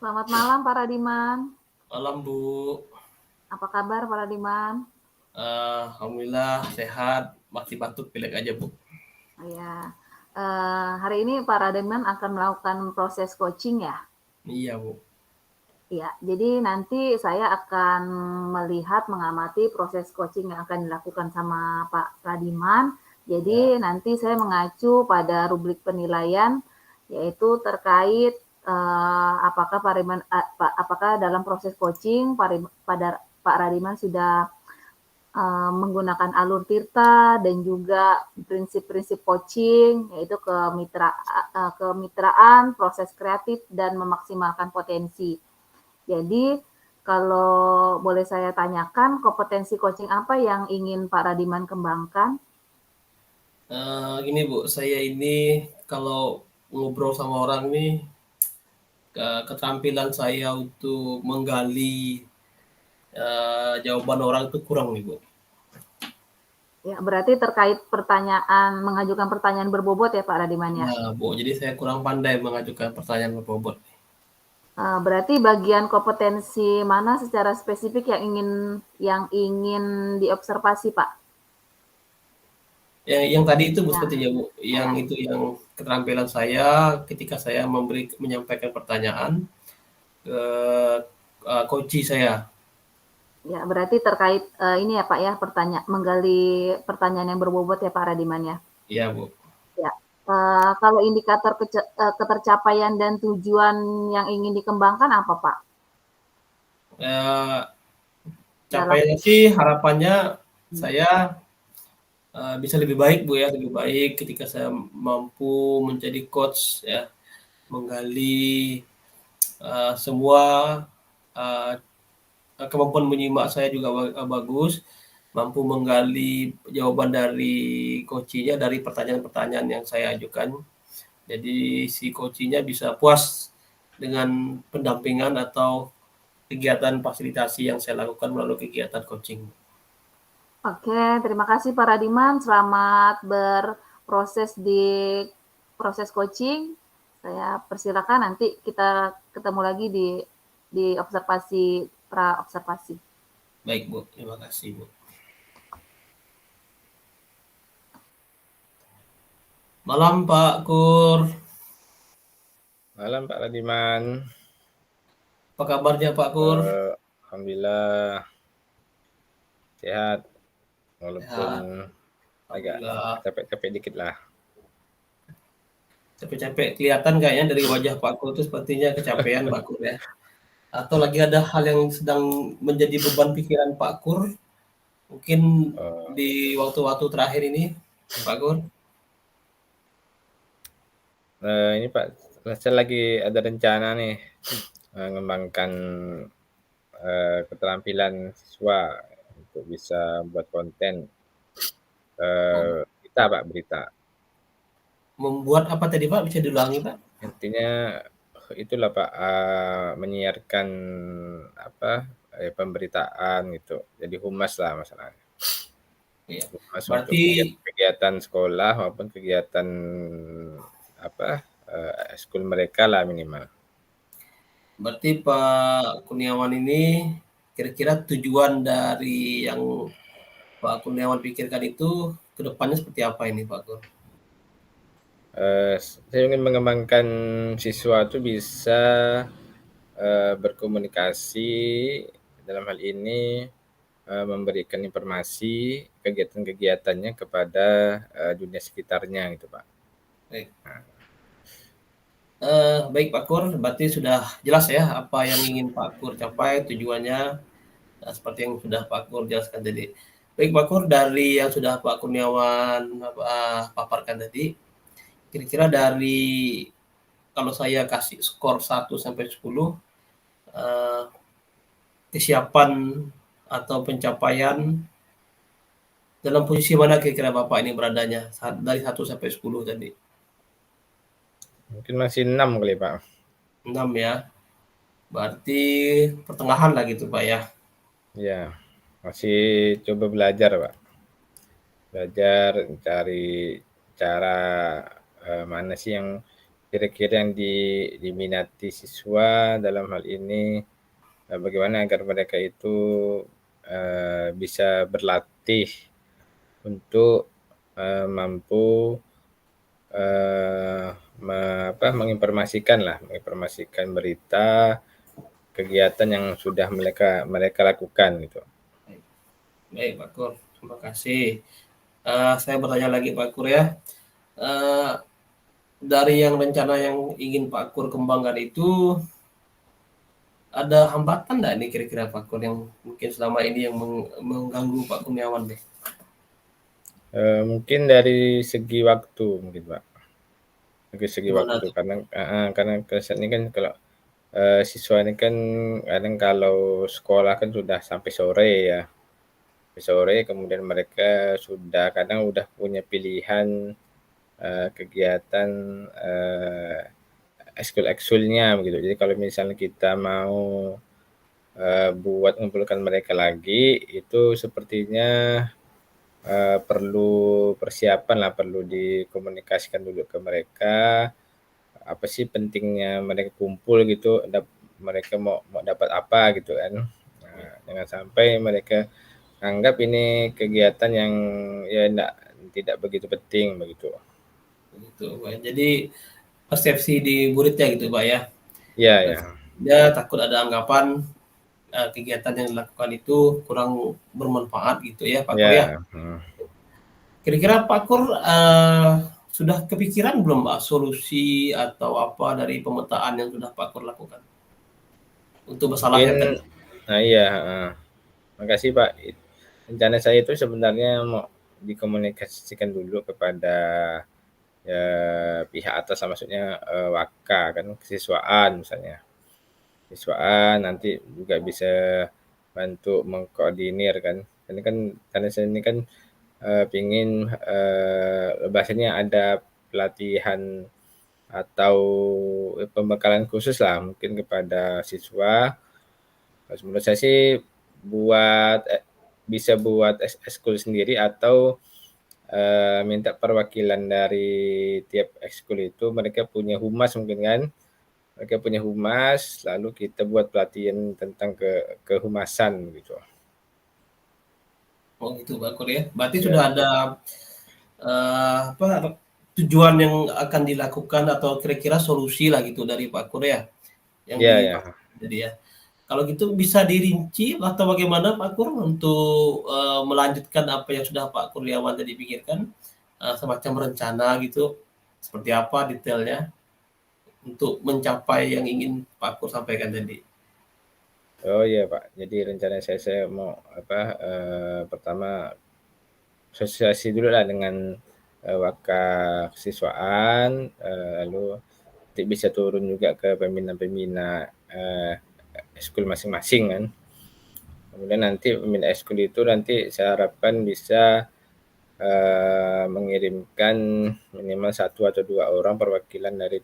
Selamat malam Pak Radiman. Malam Bu. Apa kabar Pak Radiman? Alhamdulillah sehat, masih batuk pilek aja Bu. Ya, hari ini Pak Radiman akan melakukan proses coaching ya? Iya Bu. Ya, jadi nanti saya akan melihat, mengamati proses coaching yang akan dilakukan sama Pak Radiman. Jadi Ya. nanti saya mengacu pada rubrik penilaian, yaitu terkait apakah apakah dalam proses coaching Pak Radiman sudah menggunakan alur tirta dan juga prinsip-prinsip coaching, yaitu kemitraan, proses kreatif, dan memaksimalkan potensi. Jadi, kalau boleh saya tanyakan, kompetensi coaching apa yang ingin Pak Radiman kembangkan? Gini Bu, saya ini kalau ngobrol sama orang nih, keterampilan saya untuk menggali jawaban orang itu kurang nih Bu. Ya, berarti terkait mengajukan pertanyaan berbobot ya Pak Radiman ya? Nah Bu, jadi saya kurang pandai mengajukan pertanyaan berbobot. Berarti bagian kompetensi mana secara spesifik yang ingin diobservasi Pak? Yang tadi itu Bu, Ya, sepertinya Bu, yang ya. itu yang keterampilan saya ketika saya menyampaikan pertanyaan ke coach saya. Ya, berarti terkait ini ya Pak ya, menggali pertanyaan yang berbobot ya Pak Radiman ya. Iya Bu. Ya, kalau indikator ketercapaian dan tujuan yang ingin dikembangkan apa Pak? Eh, Dalam Capaiannya sih harapannya saya bisa lebih baik Bu ya, lebih baik ketika saya mampu menjadi coach ya, menggali semua uh, kemampuan menyimak saya juga bagus, mampu menggali jawaban dari coachnya dari pertanyaan-pertanyaan yang saya ajukan. Jadi si coachnya bisa puas dengan pendampingan atau kegiatan fasilitasi yang saya lakukan melalui kegiatan coaching. Oke, terima kasih Pak Radiman. Selamat berproses di proses coaching. Saya persilakan nanti kita ketemu lagi di observasi pra observasi. Baik Bu, terima kasih Bu. Malam Pak Kur. Malam Pak Radiman. Apa kabarnya Pak Kur? Alhamdulillah sehat walaupun Sehat. agak Alhamdulillah. capek-capek dikit lah. Capek-capek kelihatan kayaknya dari wajah Pak Kur itu sepertinya kecapean Pak Kur ya. Atau lagi ada hal yang sedang menjadi beban pikiran Pak Kur mungkin Uh, di waktu-waktu terakhir ini Pak Kur. ini Pak, saya lagi ada rencana nih mengembangkan keterampilan siswa untuk bisa buat konten berita Pak, berita. Membuat apa tadi Pak? Bisa diulangi Pak? Intinya itulah Pak, menyiarkan apa pemberitaan gitu. Jadi humas lah masalahnya. Iya. Humas untuk Berarti kegiatan sekolah maupun kegiatan apa ekskul mereka lah minimal. berarti Pak Kurniawan ini kira-kira tujuan dari yang Pak Kurniawan pikirkan itu kedepannya seperti apa ini Pak Kur? Saya ingin mengembangkan siswa itu bisa berkomunikasi dalam hal ini memberikan informasi kegiatan-kegiatannya kepada dunia sekitarnya gitu Pak. Baik. Baik Pak Kur, berarti sudah jelas ya apa yang ingin Pak Kur capai, tujuannya, seperti yang sudah Pak Kur jelaskan tadi. Baik Pak Kur, dari yang sudah Pak Kurniawan paparkan tadi, kira-kira dari kalau saya kasih skor 1 sampai 10, eee, kesiapan atau pencapaian dalam posisi mana kira-kira Bapak ini beradanya dari 1 sampai 10 tadi? Mungkin masih 6 kali Pak. 6 ya, berarti pertengahan lah gitu Pak ya? Ya, masih coba belajar Pak. Belajar cari cara mana sih yang kira-kira yang diminati siswa dalam hal ini, bagaimana agar mereka itu bisa berlatih untuk mampu menginformasikan berita kegiatan yang sudah mereka lakukan gitu. Baik Pak Kur, terima kasih. Saya bertanya lagi Pak Kur ya. Dari yang rencana yang ingin Pak Kur kembangkan itu, ada hambatan nggak nih kira-kira Pak Kur yang mungkin selama ini yang mengganggu Pak Kurniawan deh? Mungkin dari segi waktu mungkin Pak. Dari segi Gimana waktu tuh? karena kesan ini kan kalau siswa ini kan kadang kalau sekolah kan sudah sampai sore ya. Sampai sore kemudian mereka kadang udah punya pilihan kegiatan ekskul-ekskulnya begitu. Jadi kalau misalnya kita mau buat mengumpulkan mereka lagi, itu sepertinya perlu persiapan lah, perlu dikomunikasikan dulu ke mereka, apa sih pentingnya mereka kumpul gitu, mereka mau dapat apa gitu kan. Nah, jangan sampai mereka anggap ini kegiatan yang ya tidak begitu penting begitu. Gitu, Pak. Jadi persepsi di muridnya gitu Pak ya. Iya ya. Dia takut ada anggapan kegiatan yang dilakukan itu kurang bermanfaat gitu ya Pak Kur ya. Ya. Kira-kira Pak Kur sudah kepikiran belum Pak solusi atau apa dari pemetaan yang sudah Pak Kur lakukan untuk masalah yang tadi? Nah iya, makasih Pak. Rencana saya itu sebenarnya mau dikomunikasikan dulu kepada ya, pihak atas lah, maksudnya Waka kan, kesiswaan misalnya. Siswaan nanti juga bisa bantu mengkoordinir kan. Ini kan karena saya ini kan pingin bahasanya ada pelatihan atau pembekalan khusus lah mungkin kepada siswa. Menurut saya sih bisa buat ekskul sendiri atau minta perwakilan dari tiap ekskul itu, mereka punya humas mungkin kan. Mereka punya humas, lalu kita buat pelatihan tentang kehumasan gitu. Oh gitu Pak Kur ya. Berarti Ya. sudah ada apa tujuan yang akan dilakukan atau kira-kira solusi lah gitu dari Pak Kur ya. Yang Ya, ya. jadi ya. Kalau gitu bisa dirinci atau bagaimana Pak Kur untuk melanjutkan apa yang sudah Pak Kurniawan tadi pikirkan, semacam rencana gitu, seperti apa detailnya untuk mencapai yang ingin Pak Kur sampaikan tadi? Oh iya Pak, jadi rencana saya mau pertama sosialisasi dulu lah dengan Waka kesiswaan, lalu nanti bisa turun juga ke pembina-pembina ekskul masing-masing kan. Kemudian nanti pembina ekskul itu nanti saya harapkan bisa mengirimkan minimal 1 atau 2 orang perwakilan dari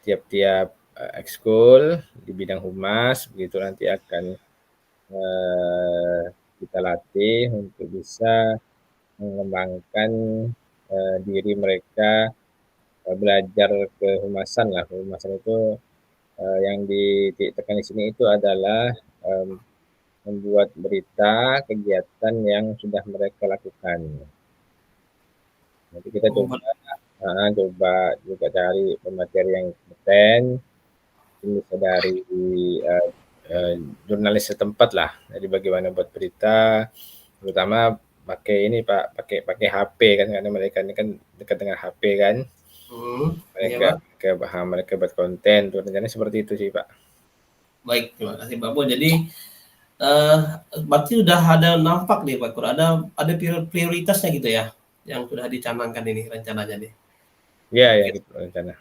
tiap-tiap ekskul di bidang humas, begitu nanti akan kita latih untuk bisa mengembangkan diri mereka belajar kehumasan lah. Kehumasan itu yang ditekan di sini itu adalah membuat berita kegiatan yang sudah mereka lakukan. Nanti kita coba juga cari pemateri yang kompeten, bisa dari jurnalis setempat lah. Jadi bagaimana buat berita, terutama pakai ini Pak, pakai HP kan, karena mereka ini kan dekat dengan HP kan. Mereka buat konten, tuh rencananya seperti itu sih Pak. Baik, terima kasih Pak Bo. Jadi berarti sudah ada nampak nih Pak Kur, ada prioritasnya gitu ya, yang sudah dicanangkan ini rencananya nih. Iya ya gitu rencana.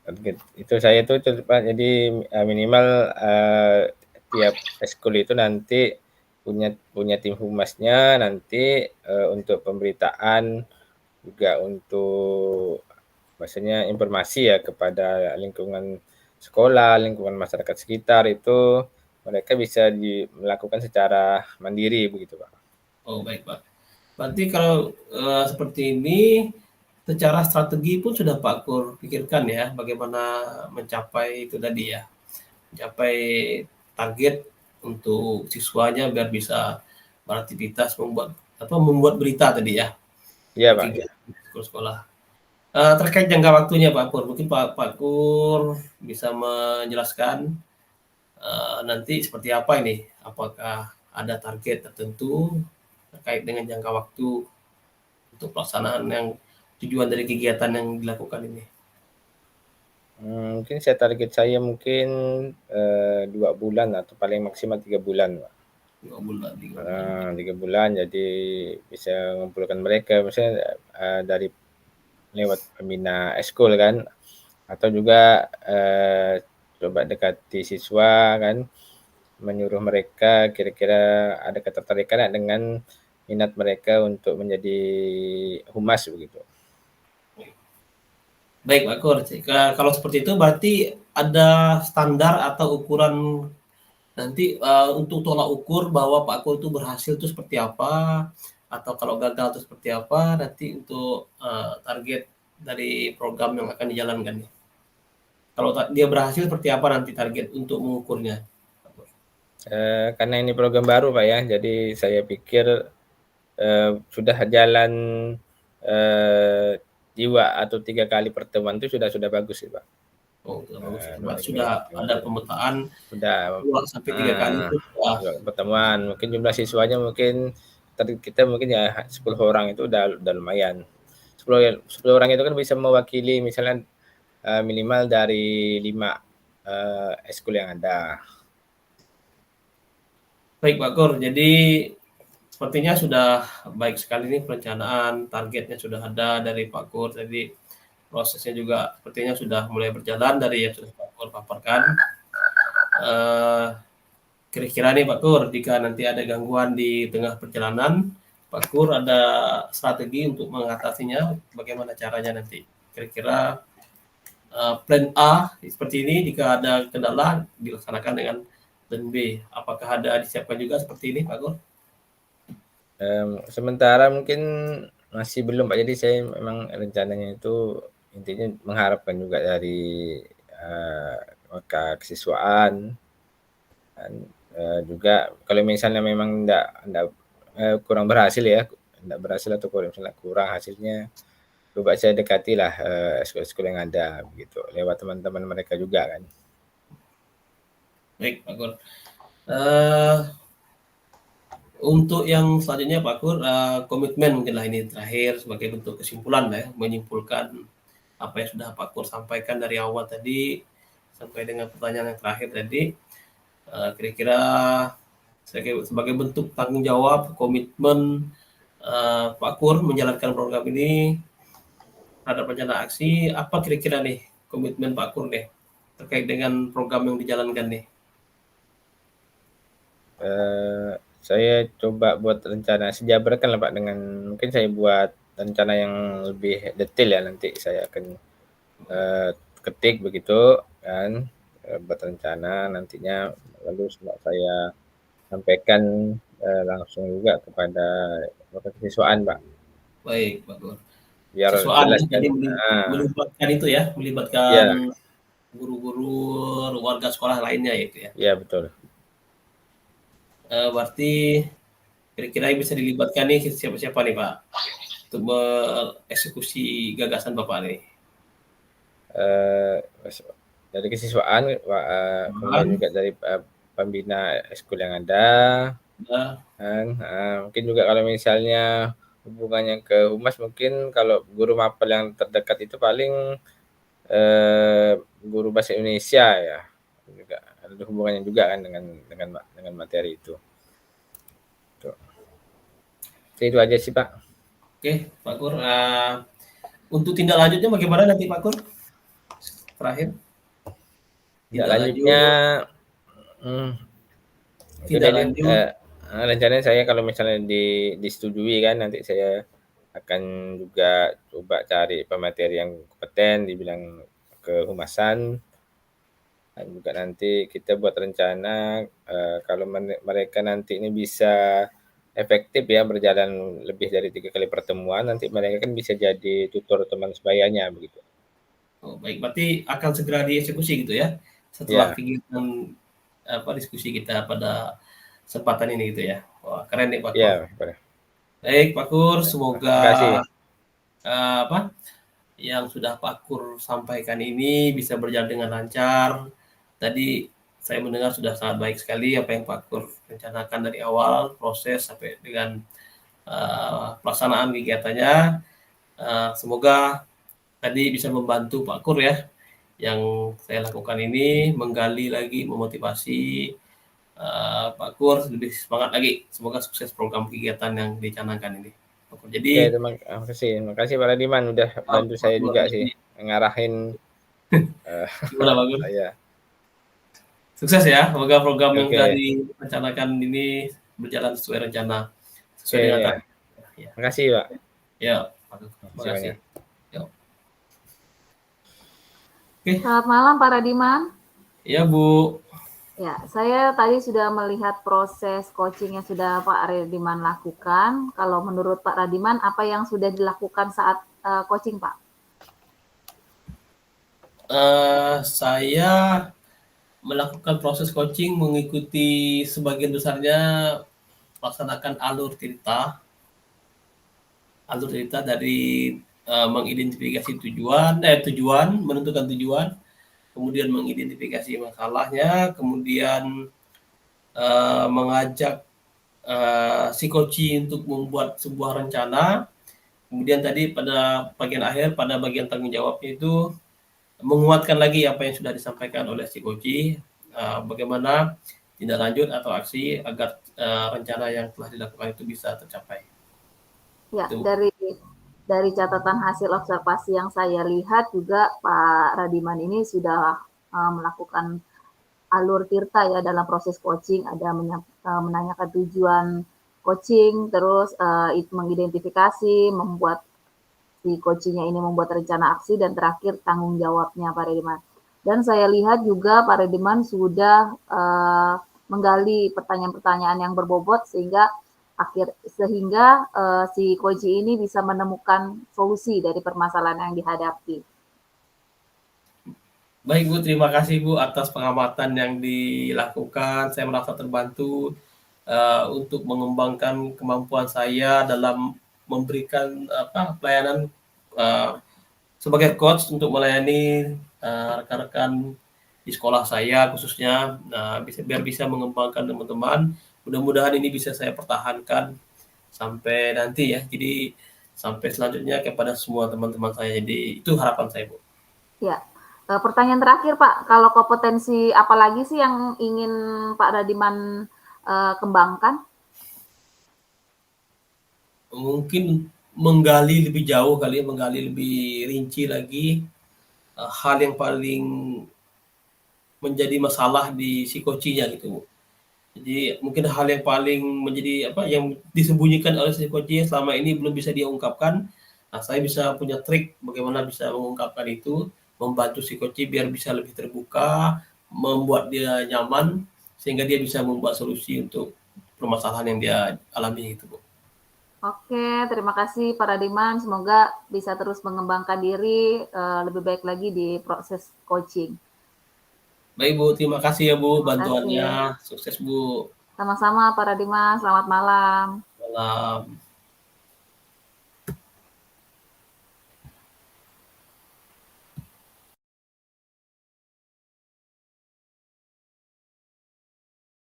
Target itu saya itu Pak, jadi minimal tiap ekskul itu nanti punya tim humasnya nanti untuk pemberitaan juga untuk maksudnya informasi ya kepada lingkungan sekolah, lingkungan masyarakat sekitar itu mereka bisa melakukan secara mandiri begitu Pak. Oh baik Pak. Berarti kalau seperti ini secara strategi pun sudah Pak Kur pikirkan ya, bagaimana mencapai itu tadi ya, mencapai target untuk siswanya biar bisa beraktivitas membuat berita tadi ya, Iya di Pak. kegiatan sekolah. Terkait jangka waktunya Pak Kur, mungkin Pak Kur bisa menjelaskan nanti seperti apa ini? Apakah ada target tertentu terkait dengan jangka waktu untuk pelaksanaan yang tujuan dari kegiatan yang dilakukan ini? Mungkin target saya mungkin 2 bulan atau paling maksimal 3 bulan, Pak. 2 bulan, 3 bulan. 3 bulan jadi bisa mengumpulkan mereka misalnya dari lewat pembina eskul kan, atau juga coba dekati siswa kan, menyuruh mereka kira-kira ada ketertarikan dengan minat mereka untuk menjadi humas begitu. Baik Pak Kur, kalau seperti itu berarti ada standar atau ukuran nanti untuk tolak ukur bahwa Pak Kur itu berhasil itu seperti apa, atau kalau gagal itu seperti apa nanti untuk target dari program yang akan dijalankan nih. Kalau dia berhasil seperti apa nanti target untuk mengukurnya? Karena ini program baru Pak ya, jadi saya pikir sudah jalan 2 atau 3 kali pertemuan itu sudah bagus sih Pak. Oh, sudah bagus ya. 2 Berarti 3 sudah kali ada pertemuan. pemetaan Sudah 2 sampai 3 kali itu sudah. pertemuan. Mungkin jumlah siswanya mungkin target kita mungkin ya 10 orang itu udah lumayan. 10 orang itu kan bisa mewakili misalnya minimal dari 5 eskul yang ada. Baik Pak Kur, jadi sepertinya sudah baik sekali nih perencanaan, targetnya sudah ada dari Pak Kur. Jadi prosesnya juga sepertinya sudah mulai berjalan dari yang sudah Pak Kur paparkan. Kira-kira nih Pak Kur, jika nanti ada gangguan di tengah perjalanan, Pak Kur ada strategi untuk mengatasinya, bagaimana caranya nanti? Kira-kira plan A seperti ini, jika ada kendala dilaksanakan dengan plan B. Apakah ada disiapkan juga seperti ini Pak Kur? Sementara mungkin masih belum Pak. Jadi saya memang rencananya itu intinya mengharapkan juga dari kesiswaan dan juga kalau misalnya memang enggak kurang berhasil ya, enggak berhasil atau misalnya kurang hasilnya, coba saya dekatilah eskul-eskul yang ada begitu, lewat teman-teman mereka juga kan. Baik Pak Kur. Untuk yang selanjutnya Pak Kur, komitmen mungkinlah ini terakhir sebagai bentuk kesimpulan lah ya, menyimpulkan apa yang sudah Pak Kur sampaikan dari awal tadi sampai dengan pertanyaan yang terakhir tadi. Kira-kira sebagai bentuk tanggung jawab, komitmen Pak Kur menjalankan program ini terhadap rencana aksi, apa kira-kira nih komitmen Pak Kur nih terkait dengan program yang dijalankan nih? Saya coba buat rencana sejabarkan lah Pak dengan mungkin saya buat rencana yang lebih detail ya, nanti saya akan ketik begitu kan, buat rencana nantinya lalu saya sampaikan langsung juga kepada kesiswaan Pak. Baik Pak Kur. Biar Siswaan jelas ya, kan. jadi melibatkan itu ya, melibatkan Iya, guru-guru, warga sekolah lainnya itu ya. iya betul. Berarti kira-kira yang bisa dilibatkan nih siapa-siapa nih Pak untuk mengeksekusi gagasan Bapak nih? Dari kesiswaan, kemudian juga dari pembina eskul yang ada, Nah, kan. Mungkin juga kalau misalnya hubungannya ke humas, mungkin kalau guru mapel yang terdekat itu paling guru bahasa Indonesia ya, juga ada hubungannya juga kan dengan materi itu. Tuh. Itu aja sih Pak. oke Pak Kur. Untuk tindak lanjutnya bagaimana nanti Pak Kur? Terakhir. Tindak lanjutnya, Tindak lanjut. rencananya saya kalau misalnya disetujui kan, nanti saya akan juga coba cari pemateri yang kompeten di bidang kehumasan, dan juga nanti kita buat rencana kalau mereka nanti ini bisa efektif ya, berjalan lebih dari 3 kali pertemuan, nanti mereka kan bisa jadi tutor teman sebayanya begitu. Oh, baik, berarti akan segera dieksekusi gitu ya, setelah Ya, kegiatan diskusi kita pada kesempatan ini gitu ya. Wah, keren nih Pak Kur. ya, boleh. Baik Pak Kur, semoga Makasih. apa yang sudah Pak Kur sampaikan ini bisa berjalan dengan lancar. Tadi saya mendengar sudah sangat baik sekali apa yang Pak Kur rencanakan dari awal proses sampai dengan pelaksanaan kegiatannya. Semoga tadi bisa membantu Pak Kur ya. Yang saya lakukan ini menggali lagi, memotivasi Pak Kur lebih semangat lagi. Semoga sukses program kegiatan yang dicanangkan ini. Pak Kur. Oke, Jadi terima kasih Pak Radiman udah bantu Pak saya Kur, juga sih jadi ngarahin gimana Pak Kur? saya. Sukses ya. Semoga program yang sudah Oke, direncanakan ini berjalan sesuai rencana, oke sesuai dengan ya. target. Ya, Makasih Pak. ya Pak Kur. Terima Makasih kasih. banyak. Yuk. Oke, Selamat malam Pak Radiman. ya Bu. Ya, saya tadi sudah melihat proses coaching yang sudah Pak Radiman lakukan. Kalau menurut Pak Radiman, apa yang sudah dilakukan saat coaching, Pak? Saya melakukan proses coaching mengikuti sebagian besarnya melaksanakan alur cerita dari mengidentifikasi tujuan, menentukan tujuan, kemudian mengidentifikasi masalahnya, kemudian mengajak si coaching untuk membuat sebuah rencana, kemudian tadi pada bagian akhir, pada bagian tanggung jawabnya itu menguatkan lagi apa yang sudah disampaikan oleh si coaching, bagaimana tindak lanjut atau aksi agar rencana yang telah dilakukan itu bisa tercapai. Ya, Itu. dari catatan hasil observasi yang saya lihat juga Pak Radiman ini sudah melakukan alur tirta ya dalam proses coaching, ada menanyakan tujuan coaching, terus mengidentifikasi, membuat si coachingnya ini membuat rencana aksi, dan terakhir tanggung jawabnya Pak Rediman. Dan saya lihat juga Pak Rediman sudah menggali pertanyaan-pertanyaan yang berbobot sehingga si coaching ini bisa menemukan solusi dari permasalahan yang dihadapi. Baik Bu, terima kasih Bu atas pengamatan yang dilakukan. Saya merasa terbantu untuk mengembangkan kemampuan saya dalam memberikan pelayanan sebagai coach untuk melayani rekan-rekan di sekolah saya khususnya, biar bisa mengembangkan teman-teman. Mudah-mudahan ini bisa saya pertahankan sampai nanti ya. Jadi sampai selanjutnya kepada semua teman-teman saya. Jadi itu harapan saya Bu. Ya, pertanyaan terakhir Pak, kalau kompetensi apa lagi sih yang ingin Pak Radiman kembangkan? Mungkin menggali lebih jauh kali ya, menggali lebih rinci lagi hal yang paling menjadi masalah di si coaching-nya gitu Bu. Jadi mungkin hal yang paling menjadi yang disembunyikan oleh si coaching selama ini belum bisa dia ungkapkan. Nah, saya bisa punya trik bagaimana bisa mengungkapkan itu, membantu si coaching biar bisa lebih terbuka, membuat dia nyaman sehingga dia bisa membuat solusi untuk permasalahan yang dia alami itu Bu. Oke, terima kasih Pak Radiman. Semoga bisa terus mengembangkan diri lebih baik lagi di proses coaching. Baik Bu, terima kasih ya Bu Terima kasih. bantuannya. Sukses Bu. Sama-sama Pak Radiman, selamat malam. Malam.